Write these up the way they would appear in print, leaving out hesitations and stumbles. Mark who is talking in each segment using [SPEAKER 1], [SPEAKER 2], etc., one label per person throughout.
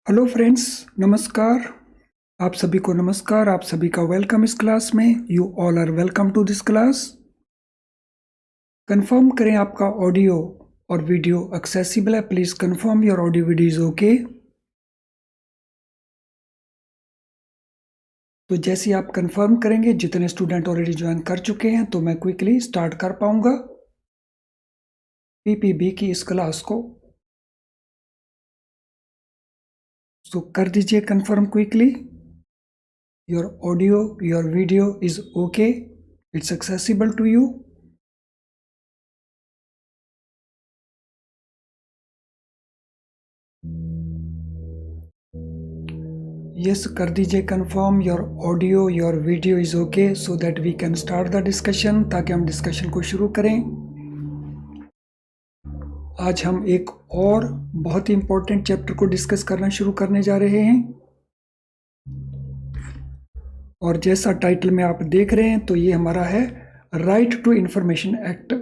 [SPEAKER 1] Hello friends, नमस्कार। आप सभी को नमस्कार। आप सभी का वेलकम इस क्लास में। You all are welcome to this class. Confirm करें आपका ऑडियो और वीडियो एक्सेसिबल है। Please confirm your audio video is okay. तो जैसे आप कंफर्म करेंगे, जितने स्टूडेंट ऑलरेडी ज्वाइन कर चुके हैं, तो मैं क्विकली स्टार्ट कर पाऊंगा पीपीबी की इस क्लास को। तो कर दीजिए confirm quickly. Your audio, your video is okay, it's accessible to you. Yes कर दीजिए confirm. Your audio, your video is okay, so that we can start the discussion, ताकि हम डिस्कशन को शुरू करें। आज हम एक और बहुत ही इंपॉर्टेंट चैप्टर को डिस्कस करना शुरू करने जा रहे हैं। और जैसा टाइटल में आप देख रहे हैं, तो ये हमारा है right to information act.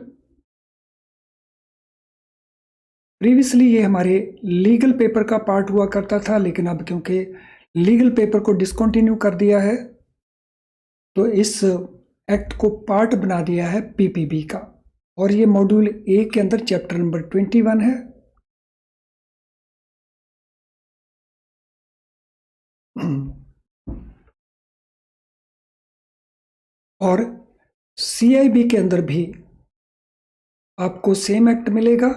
[SPEAKER 1] Previously ये हमारे लीगल पेपर का पार्ट हुआ करता था, लेकिन अब क्योंकि लीगल पेपर को डिसकंटिन्यू कर दिया है, तो इस एक्ट को पार्ट बना दिया है पीपीबी का। और ये मॉड्यूल 1 के अंदर चैप्टर नंबर 21 है। और सीआईबी के अंदर भी आपको सेम एक्ट मिलेगा।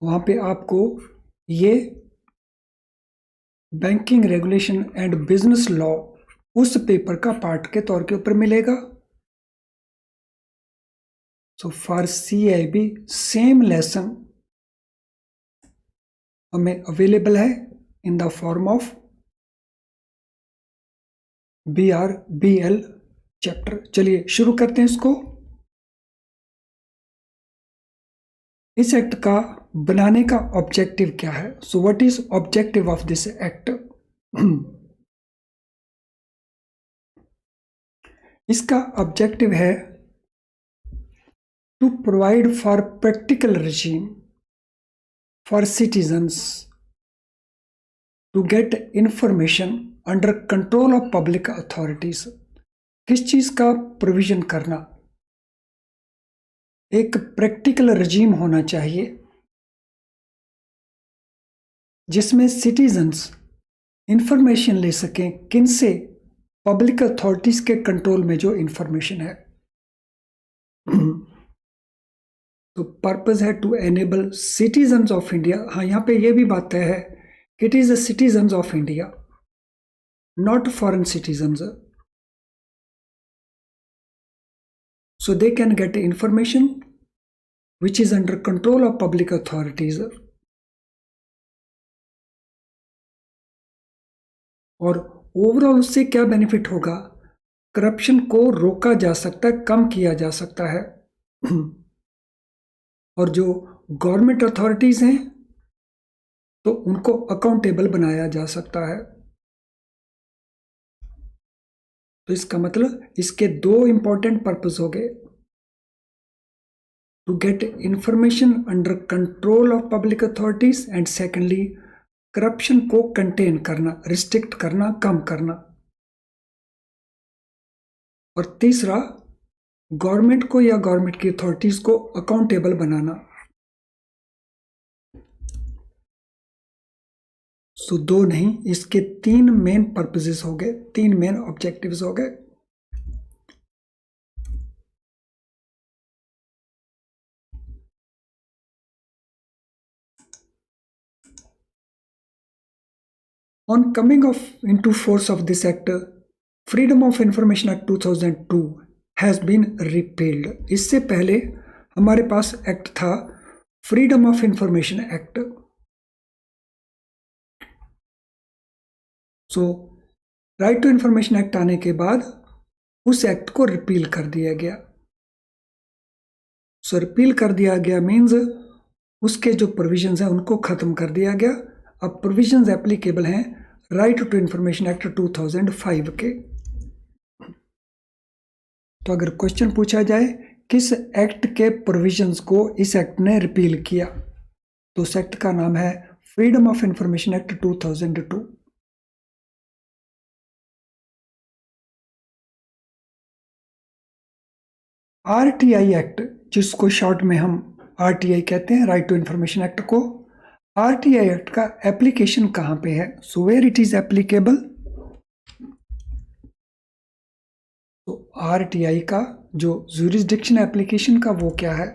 [SPEAKER 1] वहां पे आपको ये banking regulation and business law उस पेपर का पार्ट के तौर के ऊपर मिलेगा। So for CIB same lesson हमें अवेलेबल है इन the form of BRBL chapter. चलिए शुरू करते हैं इसको। इस एक्ट का बनाने का ऑब्जेक्टिव क्या है? So what is objective of this act? इसका ऑब्जेक्टिव है to provide for practical regime for citizens to get information under control of public authorities. किस चीज का प्रोविजन करना? एक प्रैक्टिकल रजीम होना चाहिए जिसमें सिटीजन्स इंफॉर्मेशन ले सकें। किनसे? पब्लिक अथॉरिटीज के कंट्रोल में जो इंफॉर्मेशन है। तो पर्पस है to enable citizens of India. हाँ, यहाँ पे ये भी बात तय है कि it is the citizens of India, not foreign citizens. So they can get information which is under control of public authorities. और ओवरऑल उससे क्या बेनिफिट होगा? करप्शन को रोका जा सकता है, कम किया जा सकता है। और जो गवर्नमेंट अथॉरिटीज हैं, तो उनको अकाउंटेबल बनाया जा सकता है। तो इसका मतलब इसके दो इंपॉर्टेंट पर्पस हो गए। To get information under control of public authorities, and secondly corruption को कंटेन करना, रिस्ट्रिक्ट करना, कम करना। और तीसरा, गवर्नमेंट को या गवर्नमेंट की अथॉरिटीज को अकाउंटेबल बनाना। सो दो नहीं, इसके तीन मेन पर्पसेस हो गए, तीन मेन ऑब्जेक्टिव्स हो गए। On coming into force of this act, Freedom of Information Act 2002 has been repealed. इससे पहले हमारे पास एक्ट था freedom of information act. So right to information act आने के बाद उस एक्ट को रिपील कर दिया गया। सो रिपील कर दिया गया मीन्स उसके जो प्रोविजंस हैं उनको खत्म कर दिया गया। अब प्रोविजंस एप्लीकेबल हैं राइट टू इंफॉर्मेशन एक्ट 2005 के। तो अगर क्वेश्चन पूछा जाए किस एक्ट के प्रोविजंस को इस एक्ट ने रिपील किया, तो उस एक्ट का नाम है freedom of information act 2002। RTI act, जिसको शॉर्ट में हम आरटीआई कहते हैं, राइट टू इंफॉर्मेशन एक्ट को, आरटीआई एक्ट का एप्लीकेशन कहां पे है? So where it is applicable? तो आरटीआई का जो ज्यूरिसडिक्शन एप्लीकेशन का वो क्या है?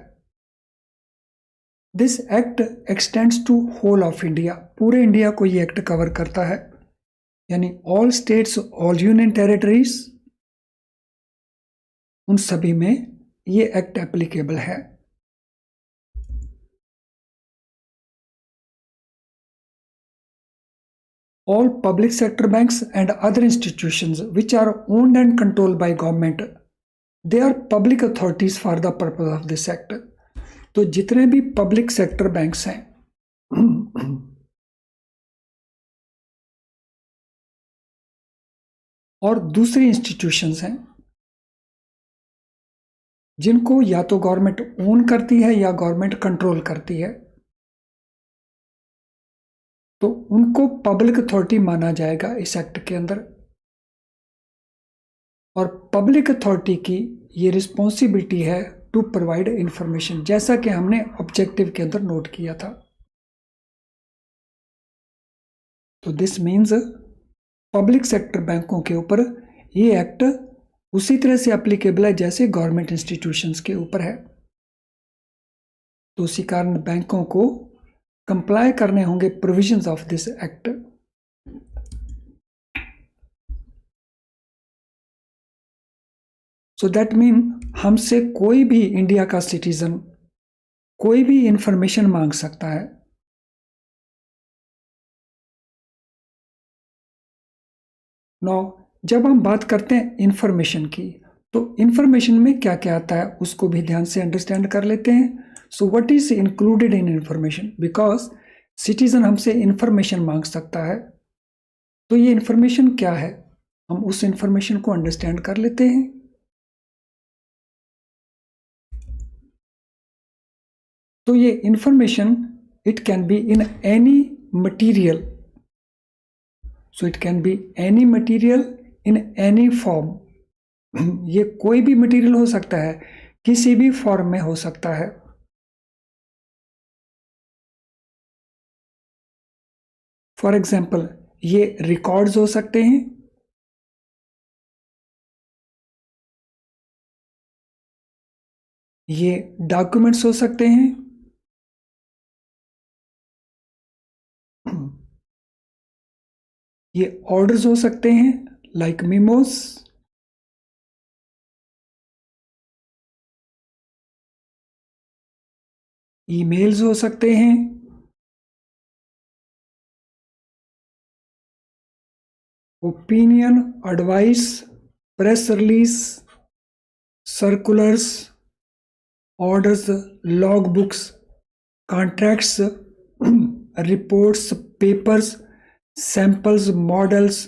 [SPEAKER 1] This act extends to whole of India, पूरे इंडिया को ये एक्ट कवर करता है, यानी all states, all union territories, उन सभी में ये एक्ट एप्लीकेबल है। All public sector banks and other institutions which are owned and controlled by government, they are public authorities for the purpose of this act। तो जितने भी public sector banks हैं और दूसरी इंस्टीट्यूशंस हैं जिनको या तो गवर्नमेंट ओन करती है या गवर्नमेंट कंट्रोल करती है, तो उनको पब्लिक अथॉरिटी माना जाएगा इस एक्ट के अंदर। और पब्लिक अथॉरिटी की ये रिस्पॉन्सिबिलिटी है टू प्रोवाइड इंफॉर्मेशन, जैसा कि हमने ऑब्जेक्टिव के अंदर नोट किया था। तो दिस मीन्स पब्लिक सेक्टर बैंकों के ऊपर ये एक्ट उसी तरह से एप्लीकेबल है जैसे गवर्नमेंट इंस्टीट्यूशंस के ऊपर है। तो उसी कारण बैंकों को कंप्लाई करने होंगे provisions of this act. So that mean हमसे कोई भी इंडिया का सिटीजन कोई भी इंफॉर्मेशन मांग सकता है। नो, जब हम बात करते हैं इंफॉर्मेशन की, तो इंफॉर्मेशन में क्या क्या आता है उसको भी ध्यान से अंडरस्टैंड कर लेते हैं। सो what is included in information? Because citizen हमसे इंफॉर्मेशन मांग सकता है, तो ये इंफॉर्मेशन क्या है, हम उस इंफॉर्मेशन को अंडरस्टैंड कर लेते हैं। तो ये information it can be in any material, so it can be any material in any form. ये कोई भी मटीरियल हो सकता है, किसी भी फॉर्म में हो सकता है। फॉर एग्जाम्पल, ये रिकॉर्ड्स हो सकते हैं, ये डॉक्यूमेंट्स हो सकते हैं, ये ऑर्डर्स हो सकते हैं लाइक मेमोस, ईमेल्स हो सकते हैं, opinion, advice, press release, circulars, orders, log books, contracts, reports, papers, samples, models,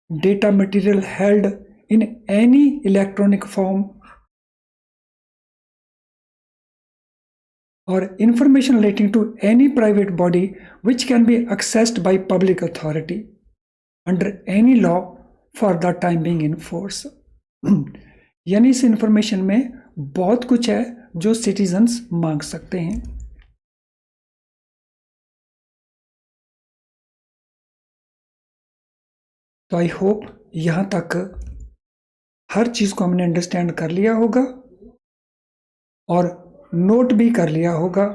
[SPEAKER 1] data material held in any electronic form, or information relating to any private body which can be accessed by public authority under any law for the time being in force। यानी इस information में बहुत कुछ है जो citizens मांग सकते हैं। तो आई होप यहां तक हर चीज को हमने अंडरस्टैंड कर लिया होगा और नोट भी कर लिया होगा।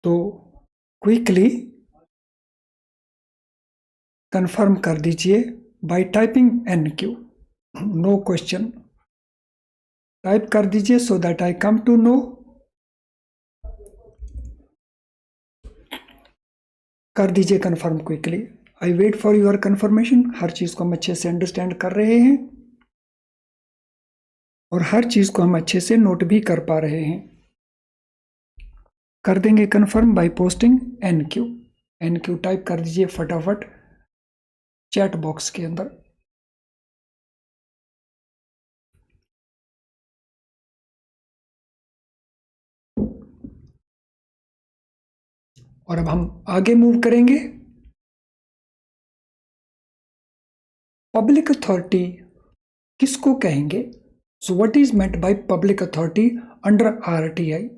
[SPEAKER 1] तो क्विकली कंफर्म कर दीजिए by typing NQ, no question type कर दीजिए so that I come to know. कर दीजिए confirm quickly. I wait for your confirmation. हर चीज को हम अच्छे से अंडरस्टैंड कर रहे हैं और हर चीज को हम अच्छे से नोट भी कर पा रहे हैं। कर देंगे confirm by posting NQ type कर दीजिए फटाफट चैट बॉक्स के अंदर। और अब हम आगे मूव करेंगे। पब्लिक अथॉरिटी किसको कहेंगे? सो what is meant by public authority under RTI?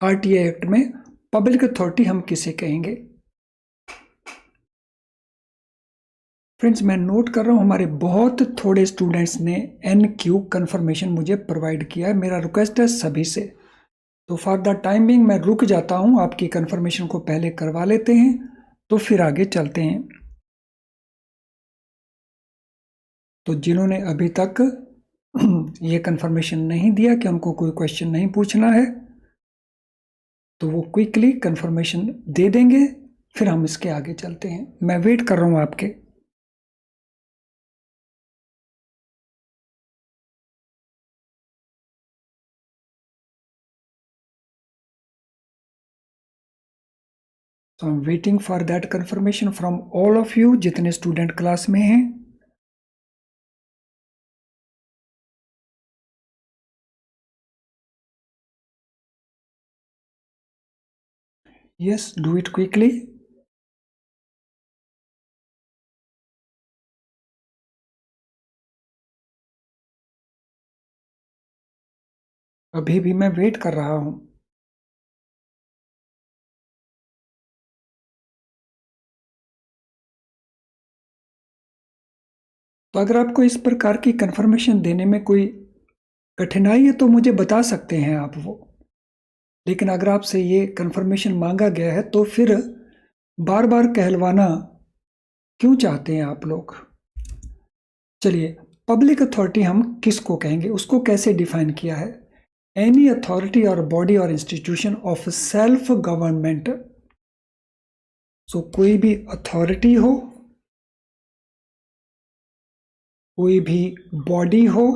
[SPEAKER 1] RTI act में पब्लिक अथॉरिटी हम किसे कहेंगे? फ्रेंड्स, मैं नोट कर रहा हूं हमारे बहुत थोड़े स्टूडेंट्स ने NQ कंफर्मेशन मुझे प्रोवाइड किया है। मेरा रिक्वेस्ट है सभी से, तो फॉर द टाइम बिंग मैं रुक जाता हूं, आपकी कंफर्मेशन को पहले करवा लेते हैं तो फिर आगे चलते हैं। तो जिन्होंने अभी तक ये कंफर्मेशन नहीं दिया कि उनको कोई क्वेश्चन नहीं पूछना है, तो वो क्विकली कंफर्मेशन दे देंगे, फिर हम इसके आगे चलते हैं। मैं वेट कर रहा हूं आपके। So I'm waiting for that confirmation from all of you जितने स्टूडेंट क्लास में हैं। Yes, do it quickly. अभी भी मैं वेट कर रहा हूं। तो अगर आपको इस प्रकार की कंफर्मेशन देने में कोई कठिनाई है तो मुझे बता सकते हैं आप वो। लेकिन अगर आपसे ये कंफर्मेशन मांगा गया है तो फिर बार बार कहलवाना क्यों चाहते हैं आप लोग? चलिए, पब्लिक अथॉरिटी हम किसको कहेंगे, उसको कैसे डिफाइन किया है? एनी अथॉरिटी और बॉडी और इंस्टीट्यूशन ऑफ सेल्फ गवर्नमेंट। सो कोई भी अथॉरिटी हो, कोई भी बॉडी हो,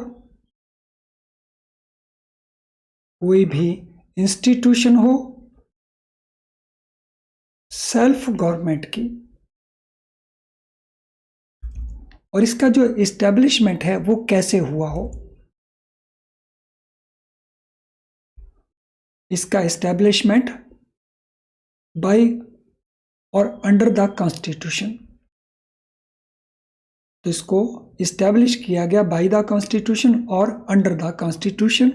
[SPEAKER 1] कोई भी इंस्टीट्यूशन हो सेल्फ गवर्नमेंट की, और इसका जो इस्टेब्लिशमेंट है वो कैसे हुआ हो। इसका इस्टेब्लिशमेंट बाय और अंडर द कॉन्स्टिट्यूशन। तो इसको इस्टेब्लिश किया गया बाय द कॉन्स्टिट्यूशन और under the constitution.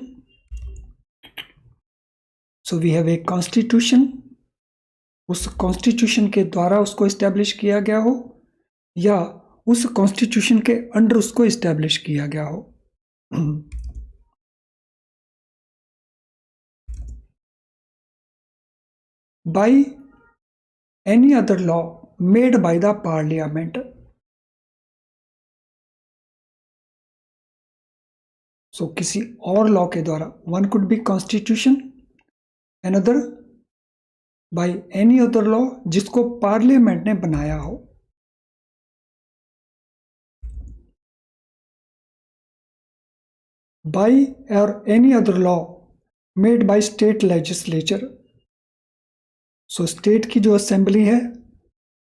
[SPEAKER 1] So we have a constitution, उस कॉन्स्टिट्यूशन के द्वारा उसको इस्टेब्लिश किया गया हो या उस कॉन्स्टिट्यूशन के अंडर उसको इस्टेब्लिश किया गया हो। By any other law made by the parliament. So किसी और लॉ के द्वारा, one could be constitution, another by any other law जिसको पार्लियामेंट ने बनाया हो। बाय और any other law made by state legislature. So state की जो असेंबली है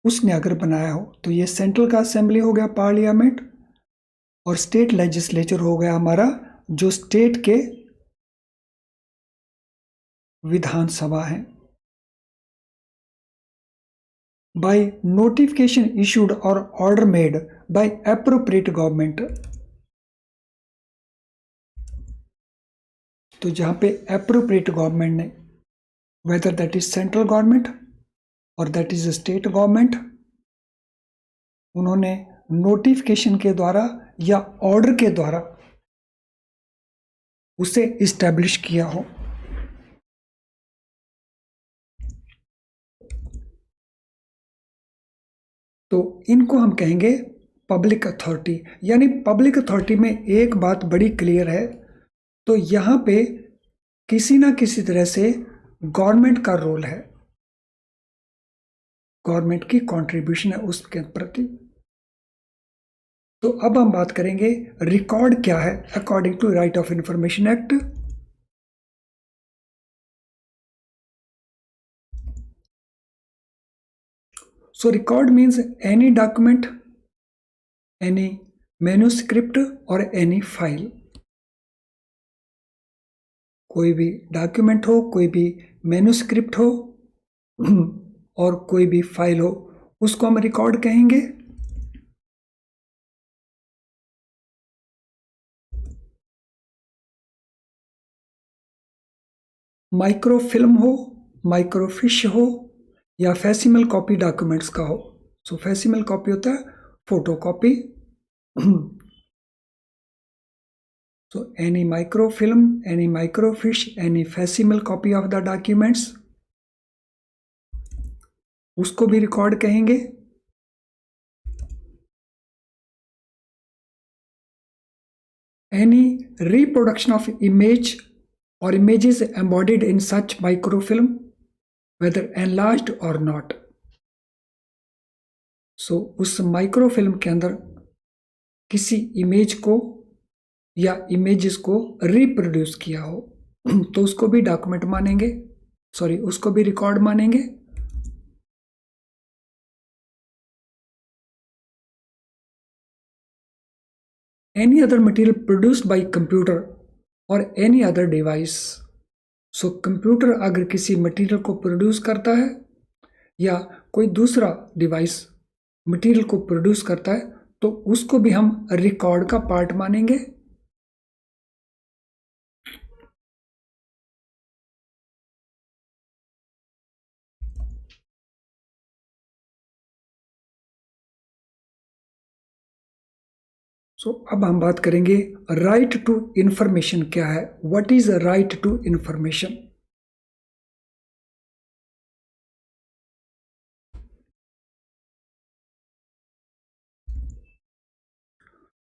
[SPEAKER 1] उसने अगर बनाया हो तो ये सेंट्रल का असेंबली हो गया पार्लियामेंट, और स्टेट लेजिस्लेचर हो गया हमारा जो स्टेट के विधानसभा है। बाय नोटिफिकेशन इशूड और order made by appropriate government. तो जहां पे एप्रोप्रिएट गवर्नमेंट ने, whether that is central government और दैट इज स्टेट गवर्नमेंट, उन्होंने नोटिफिकेशन के द्वारा या ऑर्डर के द्वारा उसे इस्टेब्लिश किया हो। तो इनको हम कहेंगे पब्लिक अथॉरिटी। यानी पब्लिक अथॉरिटी में एक बात बड़ी क्लियर है, तो यहां पे किसी ना किसी तरह से गवर्नमेंट का रोल है, गवर्नमेंट की कंट्रीब्यूशन है उसके प्रति। तो अब हम बात करेंगे रिकॉर्ड क्या है according to right of information act. So record means any document, any manuscript और एनी फाइल। कोई भी डॉक्यूमेंट हो, कोई भी मैन्युस्क्रिप्ट हो, और कोई भी फाइल हो उसको हम रिकॉर्ड कहेंगे। माइक्रोफिल्म हो, माइक्रोफिश हो या फैसिमल कॉपी डॉक्यूमेंट्स का हो। सो फैसिमल कॉपी होता है photo copy. So any microfilm, any microfiche, any facsimile copy of the documents, उसको भी रिकॉर्ड कहेंगे। Any reproduction of image or images embodied in such microfilm, whether enlarged or not. So उस microfilm के अंदर किसी image को या images को रिप्रोड्यूस किया हो तो उसको भी डॉक्यूमेंट मानेंगे, सॉरी उसको भी रिकॉर्ड मानेंगे। Any other material produced by computer or any other device. So computer अगर किसी मटेरियल को प्रोड्यूस करता है या कोई दूसरा डिवाइस मटेरियल को प्रोड्यूस करता है तो उसको भी हम रिकॉर्ड का पार्ट मानेंगे। अब हम बात करेंगे राइट टू इंफॉर्मेशन क्या है। What is right to information?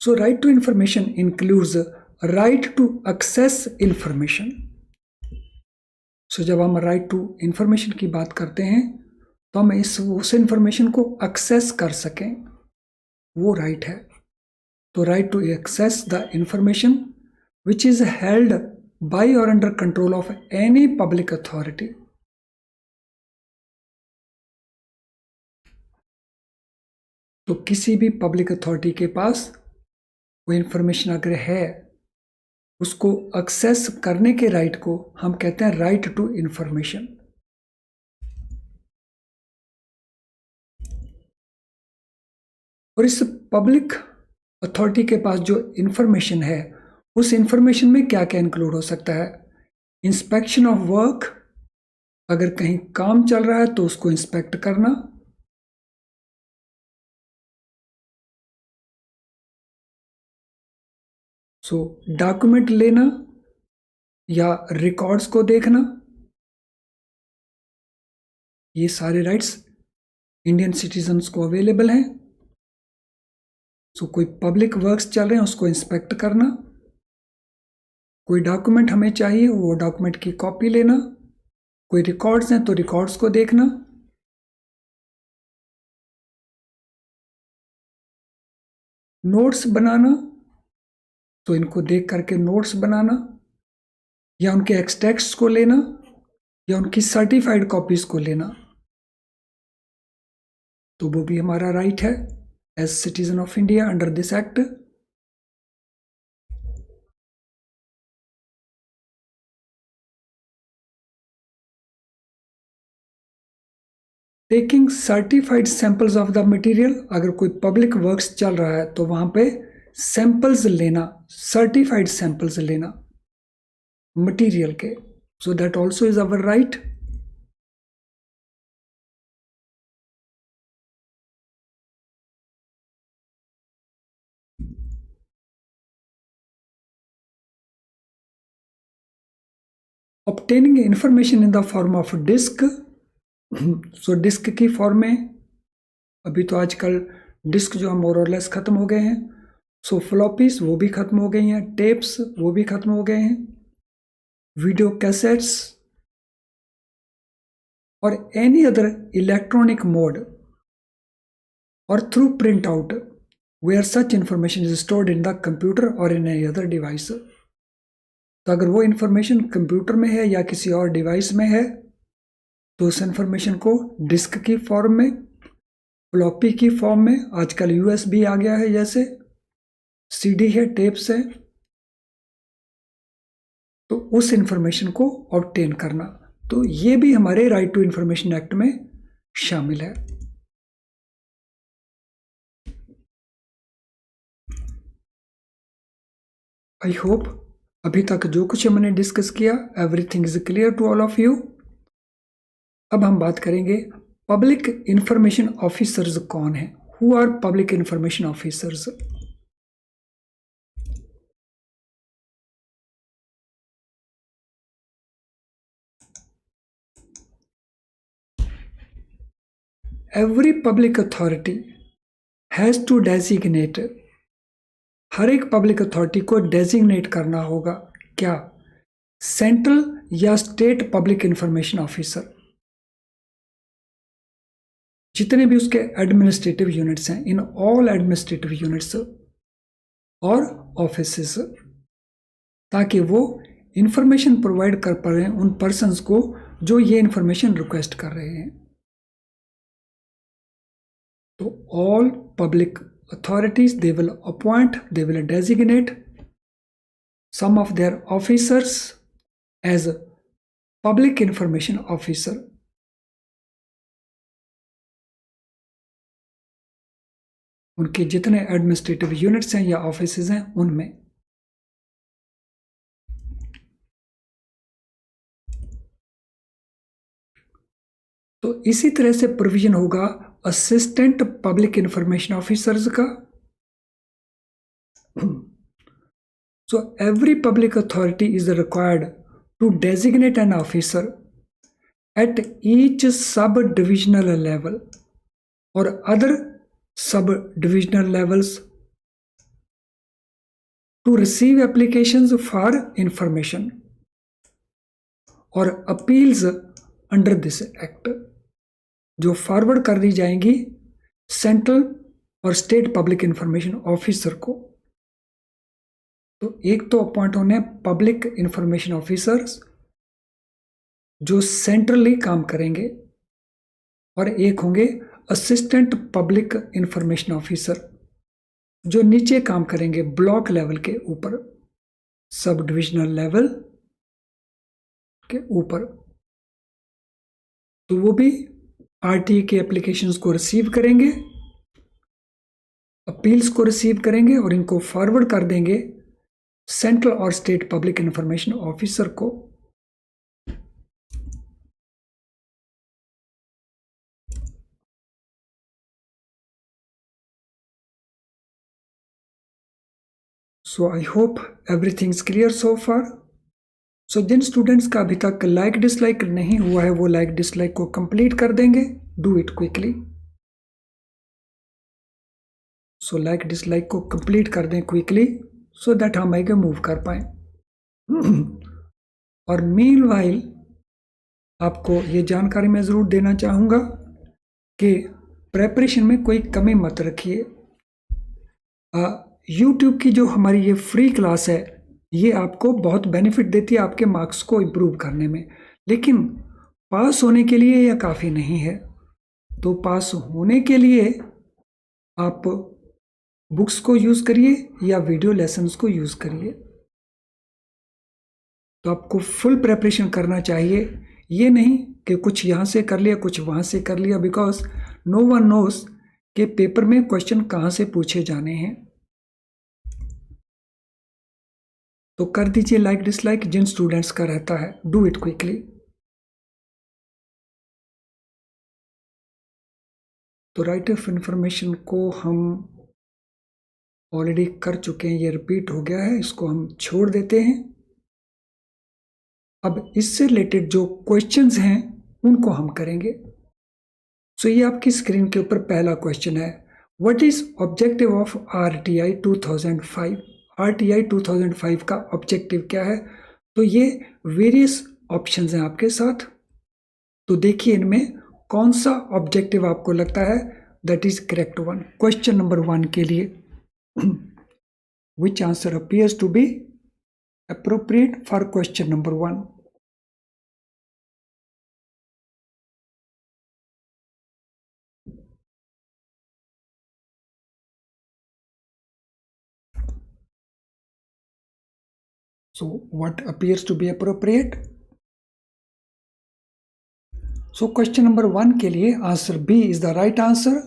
[SPEAKER 1] So right to information includes right to access information. So जब हम right to information की बात करते हैं तो हम उस information को access कर सकें, वो right है। तो right to access the information which is held by or under control of any public authority. तो किसी भी पब्लिक अथॉरिटी के पास वो इंफॉर्मेशन अगर है उसको एक्सेस करने के राइट को हम कहते हैं राइट टू इंफॉर्मेशन। और इस पब्लिक अथॉरिटी के पास जो इंफॉर्मेशन है उस इंफॉर्मेशन में क्या क्या इंक्लूड हो सकता है? इंस्पेक्शन ऑफ वर्क, अगर कहीं काम चल रहा है तो उसको इंस्पेक्ट करना। डॉक्यूमेंट लेना या रिकॉर्ड्स को देखना, ये सारे राइट्स इंडियन सिटीजन्स को अवेलेबल हैं। कोई पब्लिक वर्क्स चल रहे हैं उसको इंस्पेक्ट करना, कोई डॉक्यूमेंट हमें चाहिए वो डॉक्यूमेंट की कॉपी लेना, कोई रिकॉर्ड्स हैं तो रिकॉर्ड्स को देखना, नोट्स बनाना तो इनको देख करके नोट्स बनाना, या उनके एक्सट्रैक्ट्स को लेना या उनकी सर्टिफाइड कॉपीज को लेना, तो वो भी हमारा राइट है as citizen of India under this act. Taking certified samples of the material, अगर कोई पब्लिक वर्क्स चल रहा है तो वहां पे सैंपल्स लेना, सर्टिफाइड सैंपल्स लेना मटेरियल के, so that also is our right. Obtaining information in the form of disk, so disk की फॉर्म में अभी तो आजकल डिस्क जो हम मोर और लेस खत्म हो गए हैं। सो फ्लॉपीज वो भी खत्म हो गई हैं, टेप्स वो भी खत्म हो गए हैं, वीडियो कैसेट्स और एनी अदर इलेक्ट्रॉनिक मोड और through print out where such information is stored in the computer और इन एनी अदर डिवाइस। तो अगर वो इंफॉर्मेशन कंप्यूटर में है या किसी और डिवाइस में है तो उस इंफॉर्मेशन को डिस्क की फॉर्म में, फ्लॉपी की फॉर्म में, आजकल यूएसबी आ गया है, जैसे सीडी है, टेप्स है, तो उस इंफॉर्मेशन को ऑब्टेन करना। तो ये भी हमारे राइट टू इंफॉर्मेशन एक्ट में शामिल है। आई होप अभी तक जो कुछ हमने डिस्कस किया everything is clear to all of you. अब हम बात करेंगे पब्लिक इंफॉर्मेशन ऑफिसर्स कौन है। Who are public information officers? Every public authority has to designate, हर एक पब्लिक अथॉरिटी को डेजिग्नेट करना होगा क्या? सेंट्रल या स्टेट पब्लिक इंफॉर्मेशन ऑफिसर। जितने भी उसके एडमिनिस्ट्रेटिव यूनिट्स हैं, इन ऑल एडमिनिस्ट्रेटिव यूनिट्स और ऑफिसेस, ताकि वो इंफॉर्मेशन प्रोवाइड कर पा रहे हैं उन पर्सन्स को जो ये इंफॉर्मेशन रिक्वेस्ट कर रहे हैं। तो all public authorities, they will appoint, they will designate some of their officers as public information officer. उनके जितने एडमिनिस्ट्रेटिव यूनिट्स हैं या ऑफिसेज हैं उनमें। तो इसी तरह से प्रोविजन होगा असिस्टेंट पब्लिक इंफॉर्मेशन ऑफिसर्स का। So every public authority is required to designate an officer at each sub-divisional level or other sub-divisional levels to receive applications for information or appeals under this act, जो forward कर दी जाएंगी central और state public information officer को। तो एक तो appoint होने public information officers जो सेंट्रली काम करेंगे, और एक होंगे असिस्टेंट पब्लिक इंफॉर्मेशन ऑफिसर जो नीचे काम करेंगे ब्लॉक लेवल के ऊपर, सब डिविजनल लेवल के ऊपर। तो वो भी आरटीए के एप्लीकेशंस को रिसीव करेंगे, अपील्स को रिसीव करेंगे और इनको फॉरवर्ड कर देंगे सेंट्रल और स्टेट पब्लिक इंफॉर्मेशन ऑफिसर को। So I hope everything is clear so far. So जिन स्टूडेंट्स का अभी तक लाइक डिसलाइक नहीं हुआ है वो लाइक डिसलाइक को कंप्लीट कर देंगे, do it quickly. So like dislike को कंप्लीट कर दें क्विकली सो दैट हम आगे मूव कर पाए। और मीनवाइल आपको ये जानकारी मैं ज़रूर देना चाहूँगा कि प्रेपरेशन में कोई कमी मत रखिए। यूट्यूब की जो हमारी ये फ्री क्लास है ये आपको बहुत बेनिफिट देती है आपके मार्क्स को इम्प्रूव करने में, लेकिन पास होने के लिए यह काफ़ी नहीं है। तो पास होने के लिए आप बुक्स को यूज़ करिए या वीडियो लेसन्स को यूज़ करिए। तो आपको फुल प्रेपरेशन करना चाहिए, ये नहीं कि कुछ यहाँ से कर लिया कुछ वहाँ से कर लिया, बिकॉज नो वन नोस कि पेपर में क्वेश्चन कहाँ से पूछे जाने हैं। तो कर दीजिए लाइक डिसलाइक जिन स्टूडेंट्स का रहता है, डू इट क्विकली। तो राइट ऑफ इंफॉर्मेशन को हम ऑलरेडी कर चुके हैं, ये रिपीट हो गया है, इसको हम छोड़ देते हैं। अब इससे रिलेटेड जो क्वेश्चंस हैं उनको हम करेंगे। सो ये आपकी स्क्रीन के ऊपर पहला क्वेश्चन है, what is objective of RTI 2005? RTI 2005 का ऑब्जेक्टिव क्या है? तो ये वेरियस ऑप्शंस हैं आपके साथ, तो देखिए इनमें कौन सा ऑब्जेक्टिव आपको लगता है that is correct one. Question number 1 के लिए which answer appears to be appropriate for question number 1? So what appears to be appropriate? So question number 1 के लिए answer B is the right answer.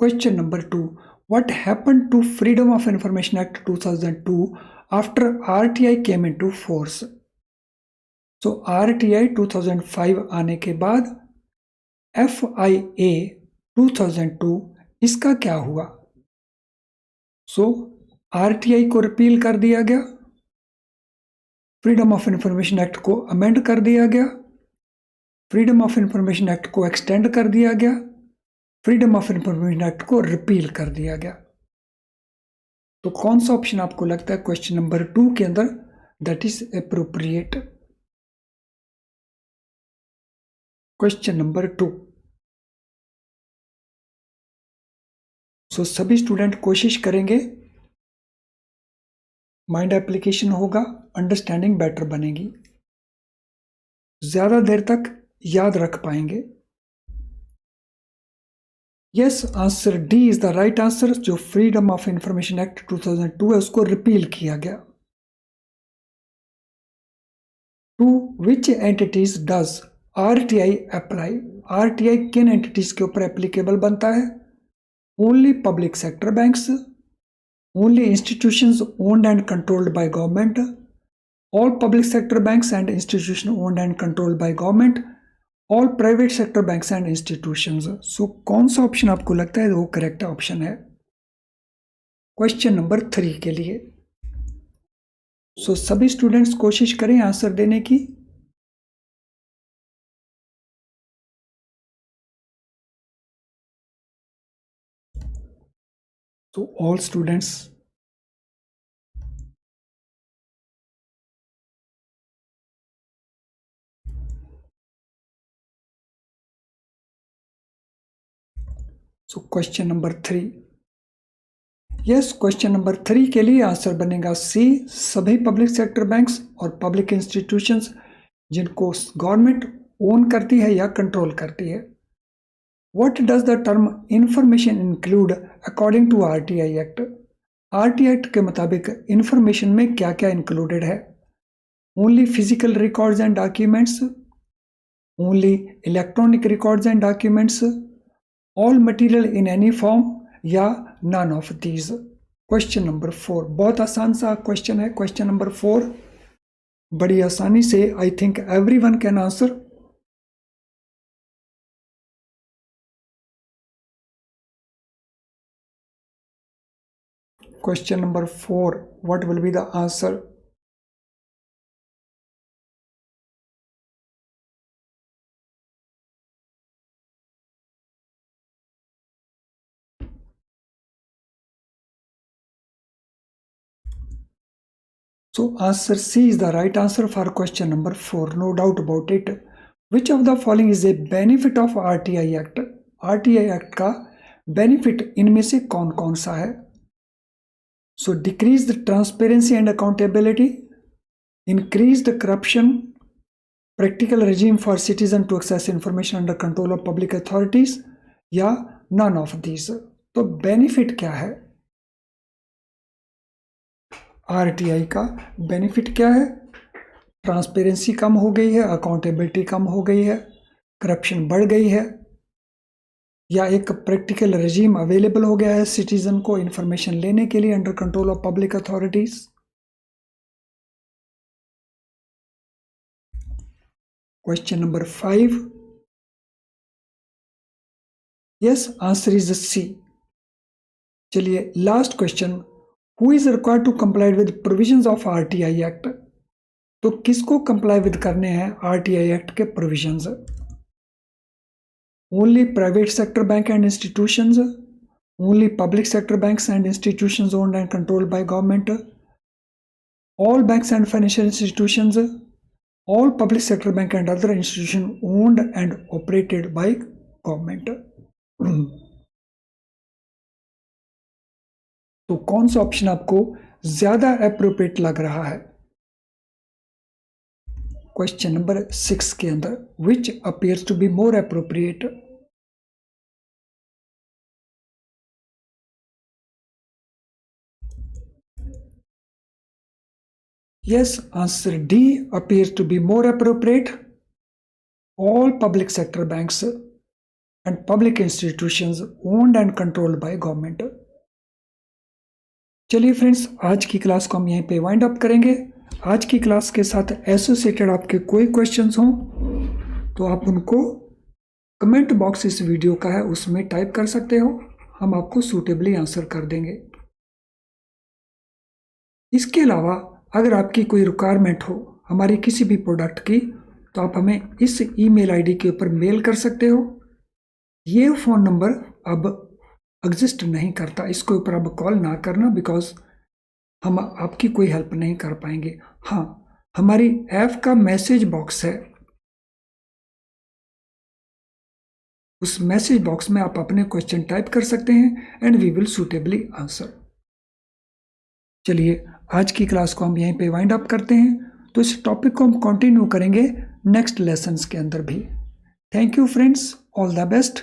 [SPEAKER 1] Question number 2, what happened to freedom of information act 2002 after RTI came into force. So RTI 2005 आने के बाद FIA 2002 इसका क्या हुआ। सो RTI को repeal कर दिया गया, फ्रीडम ऑफ इंफॉर्मेशन एक्ट को अमेंड कर दिया गया, फ्रीडम ऑफ इंफॉर्मेशन एक्ट को एक्सटेंड कर दिया गया, फ्रीडम ऑफ इंफॉर्मेशन एक्ट को रिपील कर दिया गया। तो कौन सा ऑप्शन आपको लगता है क्वेश्चन नंबर 2 के अंदर that is appropriate. Question number 2, so सभी स्टूडेंट कोशिश करेंगे, माइंड एप्लीकेशन होगा, अंडरस्टैंडिंग बेटर बनेगी, ज्यादा देर तक याद रख पाएंगे। Yes, answer D is the right answer. जो फ्रीडम ऑफ इंफॉर्मेशन एक्ट 2002 है उसको रिपील किया गया। To which entities does RTI apply. RTI किन एंटिटीज के ऊपर एप्लीकेबल बनता है। Only public sector banks, only institutions owned and controlled by government, all public sector banks and institution owned and controlled by government, all private sector banks and institutions. So कौन सा option आपको लगता है वो correct option है question number 3 के लिए। सो सभी स्टूडेंट्स कोशिश करें आंसर देने की। तो all students so question number 3, yes, question number 3 के लिए आंसर बनेगा सी, सभी पब्लिक सेक्टर बैंक्स और पब्लिक इंस्टीट्यूशंस जिनको गवर्नमेंट ओन करती है या कंट्रोल करती है। What does the term information include according to RTI act. RTI act के मुताबिक इंफॉर्मेशन में क्या क्या इंक्लूडेड है। Only physical records and documents, only electronic records and documents, all material in any form या none of these. Question number 4 बहुत आसान सा क्वेश्चन है। क्वेश्चन नंबर 4 बड़ी आसानी से I think everyone can answer. Question number 4, what will be the answer? So answer C is the right answer for question number 4, no doubt about it. Which of the following is a benefit of RTI Act? RTI Act का benefit इनमें से कौन कौन सा है? So decrease the transparency and accountability, increase the corruption, practical regime for citizen to access information under control of public authorities या none of these। तो benefit क्या है? आरटीआई का बेनिफिट क्या है? ट्रांसपेरेंसी कम हो गई है, अकाउंटेबिलिटी कम हो गई है, करप्शन बढ़ गई है, या एक प्रैक्टिकल रजीम अवेलेबल हो गया है सिटीजन को इंफॉर्मेशन लेने के लिए under control of public authorities. Question number 5, yes, answer is C. चलिए last question, who is required to comply with provisions of RTI act. तो किसको कंप्लाई विद करने हैं आरटीआई एक्ट के provisions? Only private sector bank and institutions, only public sector banks and institutions owned and controlled by government, all banks and financial institutions, all public sector bank and other institution owned and operated by government. तो कौन सा option आपको ज्यादा appropriate लग रहा है question number 6 के अंदर? Which appears to be more appropriate? Yes, answer D appears to be more appropriate. all public sector banks and public institutions owned and controlled by government. चलिए फ्रेंड्स, आज की क्लास को हम यहीं पे वाइंड अप करेंगे। आज की क्लास के साथ एसोसिएटेड आपके कोई क्वेश्चंस हों तो आप उनको कमेंट बॉक्स इस वीडियो का है उसमें टाइप कर सकते हो, हम आपको सूटेबली आंसर कर देंगे। इसके अलावा अगर आपकी कोई रिक्वायरमेंट हो हमारी किसी भी प्रोडक्ट की तो आप हमें इस ईमेल आईडी के ऊपर मेल कर सकते हो। ये फ़ोन नंबर अब एग्जिस्ट नहीं करता, इसके ऊपर अब कॉल ना करना, बिकॉज हम आपकी कोई हेल्प नहीं कर पाएंगे। हाँ, हमारी ऐप का मैसेज बॉक्स है, उस मैसेज बॉक्स में आप अपने क्वेश्चन टाइप कर सकते हैं and we will suitably answer. चलिए आज की क्लास को हम यहीं पे वाइंड अप करते हैं, तो इस टॉपिक को हम कंटिन्यू करेंगे नेक्स्ट लेसन्स के अंदर भी। Thank you friends, all the best.